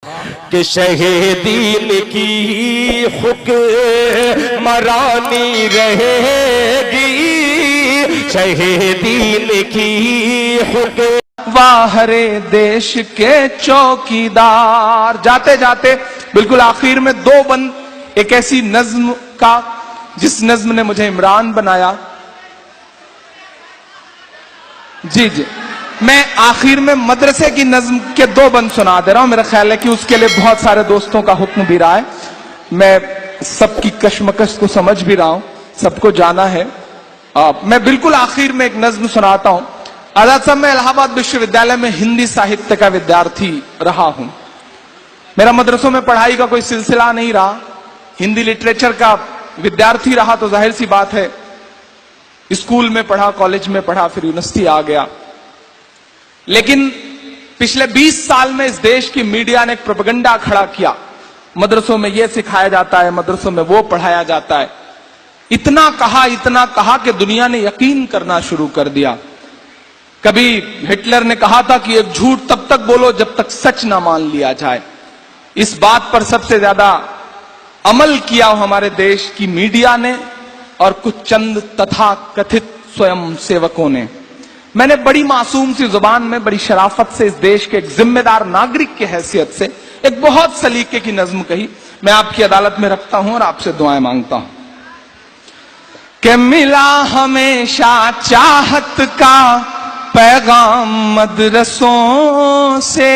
कि शहीदीन की हुक्मरानी रहेगी, शहीदीन की हुक्म हरे देश के चौकीदार। जाते जाते बिल्कुल आखिर में दो बंद एक ऐसी नज्म का जिस नज्म ने मुझे इमरान बनाया। जी जी, मैं आखिर में मदरसे की नज्म के दो बंद सुना दे रहा हूं। मेरा ख्याल है कि उसके लिए बहुत सारे दोस्तों का हुक्म भी रहा है। मैं सबकी कशमकश को समझ भी रहा हूं, सबको जाना है। मैं बिल्कुल आखिर में एक नज्म सुनाता हूं। आजाद साहब, मैं इलाहाबाद विश्वविद्यालय में हिंदी साहित्य का विद्यार्थी रहा हूं। मेरा मदरसों में पढ़ाई का कोई सिलसिला नहीं रहा। हिंदी लिटरेचर का विद्यार्थी रहा तो जाहिर सी बात है, स्कूल में पढ़ा, कॉलेज में पढ़ा, फिर यूनिवर्सिटी आ गया। लेकिन पिछले 20 साल में इस देश की मीडिया ने एक प्रोपेगेंडा खड़ा किया। मदरसों में यह सिखाया जाता है, मदरसों में वो पढ़ाया जाता है। इतना कहा कि दुनिया ने यकीन करना शुरू कर दिया। कभी हिटलर ने कहा था कि एक झूठ तब तक बोलो जब तक सच ना मान लिया जाए। इस बात पर सबसे ज्यादा अमल किया हमारे देश की मीडिया ने और कुछ चंद तथा कथित स्वयं सेवकों ने। मैंने बड़ी मासूम सी जुबान में, बड़ी शराफत से इस देश के एक जिम्मेदार नागरिक की हैसियत से एक बहुत सलीके की नज्म कही। मैं आपकी अदालत में रखता हूं और आपसे दुआएं मांगता हूं कि मिला हमेशा चाहत का पैगाम मदरसों से।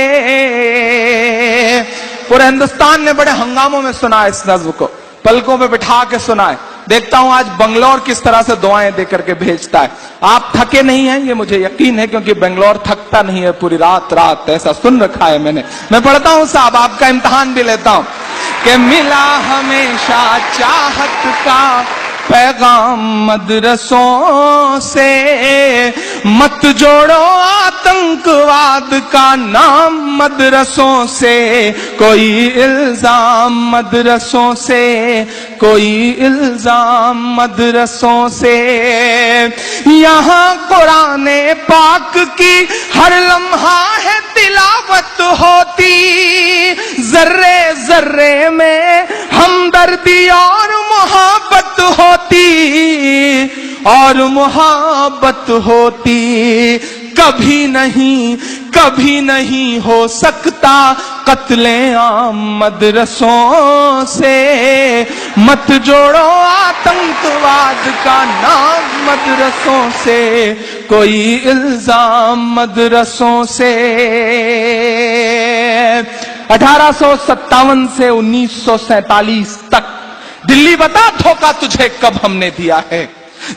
पूरे हिंदुस्तान ने बड़े हंगामों में सुना इस नज्म को, पलकों पे बिठा के सुना है। देखता हूं आज बंगलौर किस तरह से दुआएं देकर के भेजता है। आप थके नहीं हैं, ये मुझे यकीन है, क्योंकि बंगलौर थकता नहीं है पूरी रात रात, ऐसा सुन रखा है मैंने। मैं पढ़ता हूं साहब, आपका इम्तिहान भी लेता हूं कि मिला हमेशा चाहत का पैगाम मदरसों से, मत जोड़ो आतंकवाद का नाम मदरसों से, कोई इल्जाम मदरसों से, कोई इल्जाम मदरसों से। यहाँ कुराने पाक की हर लम्हा है तिलावत होती, जर्रे जर्रे में हमदर्दी और मोहब्बत होती, और मोहब्बत होती। कभी नहीं हो सकता कत्ले आम मदरसों से, मत जोड़ो आतंकवाद का नाम मदरसों से, कोई इल्जाम मदरसों से। 1857 से 1947 तक दिल्ली बता धोखा तुझे कब हमने दिया है,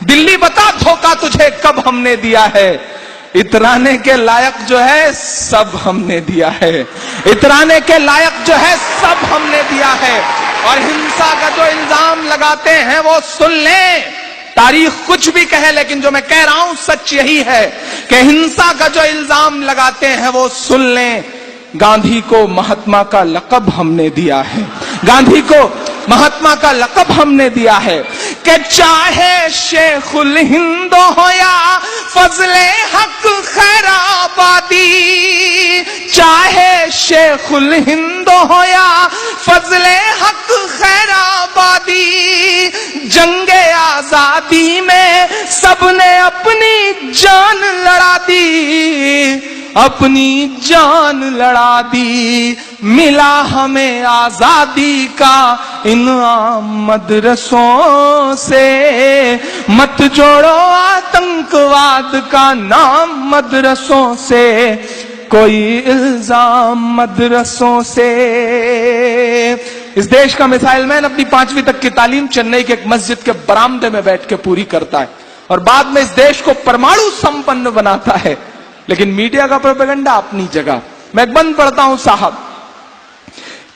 दिल्ली बता धोखा तुझे कब हमने दिया है। इतराने के लायक जो है सब हमने दिया है, इतराने के लायक जो है सब हमने दिया है। और हिंसा का जो इल्जाम लगाते हैं वो सुन लें, तारीख कुछ भी कहे, लेकिन जो मैं कह रहा हूं सच यही है कि हिंसा का जो इल्जाम लगाते हैं वो सुन लें। गांधी को महात्मा का लक़ब हमने दिया है, गांधी को महात्मा का लक़ब हमने दिया है। कि चाहे शेखुल हिंद हो या फजले हक खैराबादी, चाहे शेखुल हिंद हो या फजले हक खैराबादी, जंगे आजादी में सबने अपनी जान लड़ा दी, अपनी जान लड़ा दी। मिला हमें आजादी का इनाम मदरसों से, मत जोड़ो आतंकवाद का नाम मदरसों से, कोई इल्जाम मदरसों से। इस देश का मिसाइल मैन अपनी 5वीं तक की तालीम चेन्नई के एक मस्जिद के बरामदे में बैठ के पूरी करता है और बाद में इस देश को परमाणु संपन्न बनाता है। लेकिन मीडिया का प्रोपेगेंडा अपनी जगह। मैं एक बंद पढ़ता हूं साहब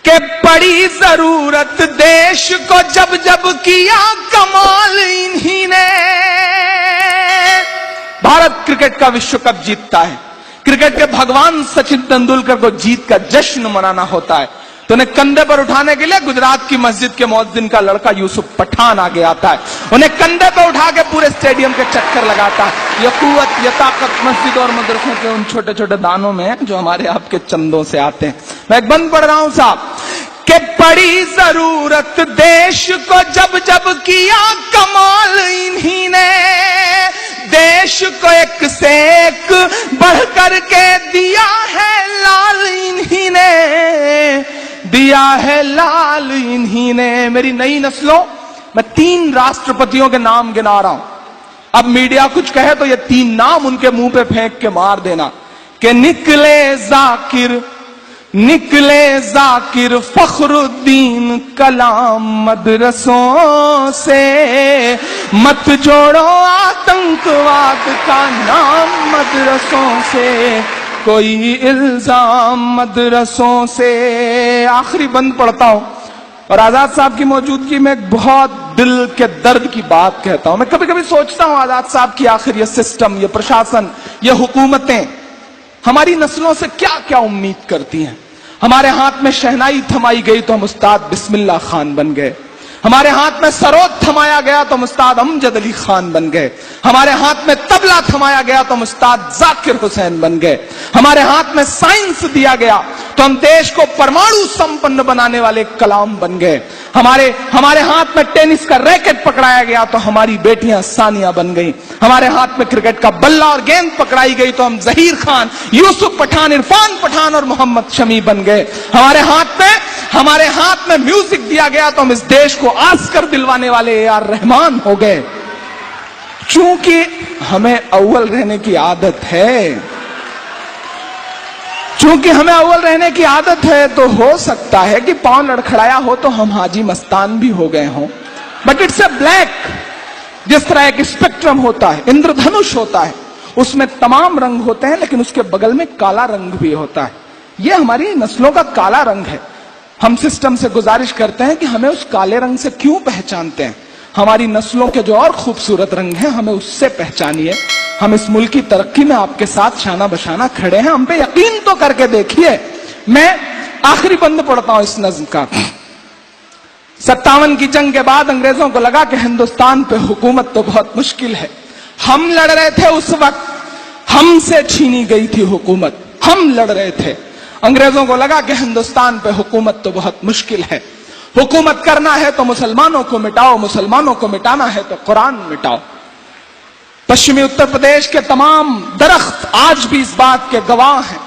कि पड़ी जरूरत देश को जब जब किया कमाल इन्हीं ने। भारत क्रिकेट का विश्व कप जीतता है, क्रिकेट के भगवान सचिन तेंदुलकर को जीत का जश्न मनाना होता है। तो उन्हें कंधे पर उठाने के लिए गुजरात की मस्जिद के मुअज्जिन का लड़का यूसुफ पठान आगे आता है, उन्हें कंधे पर उठा के पूरे स्टेडियम के चक्कर लगाता है। ये कुव्वत, ये ताकत मस्जिद और मदरसों के उन छोटे छोटे दानों में है जो हमारे आपके चंदों से आते हैं। मैं एक बंद पढ़ रहा हूं साहब, कि पड़ी जरूरत देश को जब जब किया कमाल इन्हीं ने, देश को एक से एक बढ़ करके दिया है लाल इन्हीं ने, दिया है लाल इन्हीं ने। मेरी नई नस्लों, मैं 3 राष्ट्रपतियों के नाम गिना रहा हूं। अब मीडिया कुछ कहे तो ये 3 नाम उनके मुंह पे फेंक के मार देना कि निकले जाकिर फखरुद्दीन कलाम मदरसों से, मत जोड़ो आतंकवाद का नाम मदरसों से, कोई इल्जाम मदरसों से। आखिरी बंद पढ़ता हूं और आजाद साहब की मौजूदगी में एक बहुत दिल के दर्द की बात कहता हूं। मैं कभी कभी सोचता हूं आजाद साहब की आखिर ये सिस्टम, ये प्रशासन, ये हुकूमतें हमारी नस्लों से क्या क्या उम्मीद करती हैं। हमारे हाथ में शहनाई थमाई गई तो हम उस्ताद बिस्मिल्लाह खान बन गए, हमारे हाथ में सरोद थमाया गया तो हम उस्ताद अमजद अली खान बन गए, हमारे हाथ में तबला थमाया गया तो हम उस्ताद जाकिर हुसैन बन गए, हमारे हाथ में साइंस दिया गया तो हम देश को परमाणु संपन्न बनाने वाले कलाम बन गए, हमारे हाथ में टेनिस का रैकेट पकड़ाया गया तो हमारी बेटियां सानिया बन गई, हमारे हाथ में क्रिकेट का बल्ला और गेंद पकड़ाई गई तो हम जहीर खान, यूसुफ पठान, इरफान पठान और मोहम्मद शमी बन गए, हमारे हाथ में म्यूजिक दिया गया तो हम इस देश को आस्कर दिलवाने वाले ए.आर. रहमान हो गए। चूंकि हमें अव्वल रहने की आदत है, तो हो सकता है कि पांव लड़खड़ाया हो तो हम हाजी मस्तान भी हो गए हों, बट इट्स अ ब्लैक। जिस तरह एक स्पेक्ट्रम होता है, इंद्रधनुष होता है, उसमें तमाम रंग होते हैं लेकिन उसके बगल में काला रंग भी होता है। यह हमारी नस्लों का काला रंग है। हम सिस्टम से गुजारिश करते हैं कि हमें उस काले रंग से क्यों पहचानते हैं। हमारी नस्लों के जो और खूबसूरत रंग हैं हमें उससे पहचानिए। हम इस मुल्क की तरक्की में आपके साथ शाना बशाना खड़े हैं, हम पे यकीन तो करके देखिए। मैं आखिरी बंद पढ़ता हूं इस नज्म का। 57 की जंग के बाद अंग्रेजों को लगा कि हिंदुस्तान पे हुकूमत तो बहुत मुश्किल है। हम लड़ रहे थे उस वक्त, हमसे छीनी गई थी हुकूमत, हम लड़ रहे थे। अंग्रेजों को लगा कि हिंदुस्तान पे हुकूमत तो बहुत मुश्किल है, हुकूमत करना है तो मुसलमानों को मिटाओ, मुसलमानों को मिटाना है तो कुरान मिटाओ। पश्चिमी उत्तर प्रदेश के तमाम दरख्त आज भी इस बात के गवाह हैं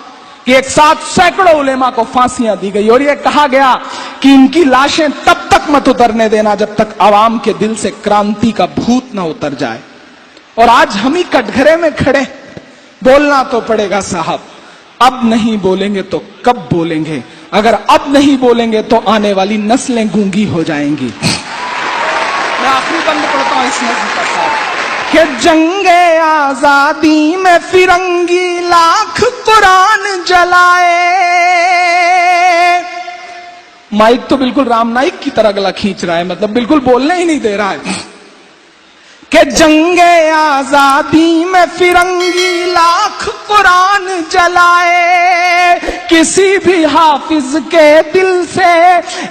कि एक साथ सैकड़ों उलेमा को फांसियां दी गई और यह कहा गया कि इनकी लाशें तब तक मत उतरने देना जब तक आवाम के दिल से क्रांति का भूत न उतर जाए। और आज हम ही कटघरे में खड़े, बोलना तो पड़ेगा साहब। अब नहीं बोलेंगे तो कब बोलेंगे? अगर अब नहीं बोलेंगे तो आने वाली नस्लें गूंगी हो जाएंगी। मैं आखिरी बंद पढ़ता हूं इस नस्ल का साहब कि जंगे आजादी में फिरंगी लाख कुरान जलाए। माइक तो बिल्कुल राम नाइक की तरह गला खींच रहा है, मतलब बिल्कुल बोलने ही नहीं दे रहा है कि जंगे आजादी में फिरंगी लाख कुरान जलाए, किसी भी हाफिज के दिल से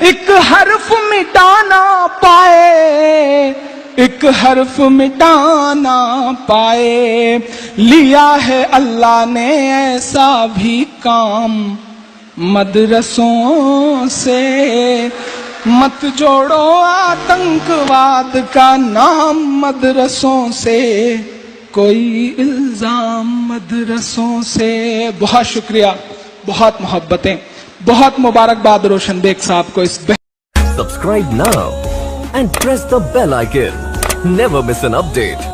एक हर्फ मिटाना पाए, एक हर्फ मिटाना पाए। लिया है अल्लाह ने ऐसा भी काम मदरसों से, मत जोड़ो आतंकवाद का नाम मदरसों से, कोई इल्जाम मदरसों से। बहुत शुक्रिया, बहुत मोहब्बतें, बहुत मुबारकबाद रोशन बेग साहब को इस Subscribe now and press the bell icon. Never miss an update.